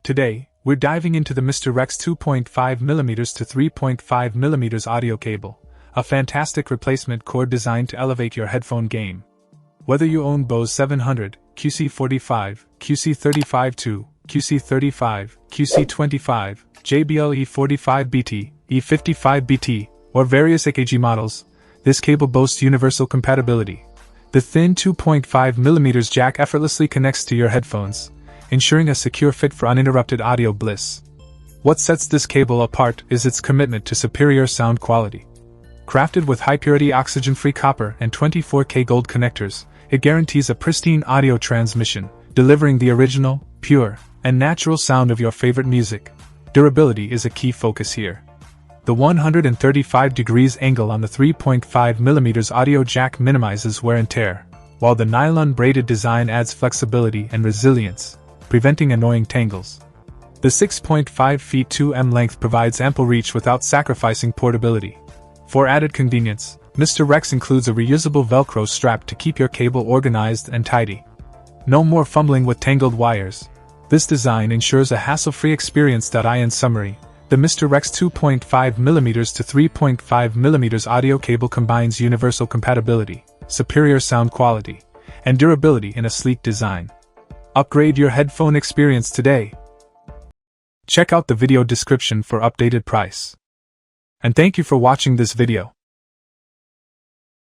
Today, we're diving into the Mr. Rex 2.5mm to 3.5mm audio cable, a fantastic replacement cord designed to elevate your headphone game. Whether you own Bose 700, QC45, QC35-2, QC35, QC25, JBL E45BT, E55BT, or various AKG models, this cable boasts universal compatibility. The thin 2.5mm jack effortlessly connects to your headphones, ensuring a secure fit for uninterrupted audio bliss. What sets this cable apart is its commitment to superior sound quality. Crafted with high-purity oxygen-free copper and 24K gold connectors, it guarantees a pristine audio transmission, delivering the original, pure, and natural sound of your favorite music. Durability is a key focus here. The 135 degrees angle on the 3.5mm audio jack minimizes wear and tear, while the nylon braided design adds flexibility and resilience, preventing annoying tangles. The 6.5 feet 2 length provides ample reach without sacrificing portability. For added convenience, Mr. Rex includes a reusable Velcro strap to keep your cable organized and tidy. No more fumbling with tangled wires. This design ensures a hassle-free experience. In summary, the Mr. Rex 2.5mm to 3.5mm audio cable combines universal compatibility, superior sound quality, and durability in a sleek design. Upgrade your headphone experience today. Check out the video description for updated price. And thank you for watching this video.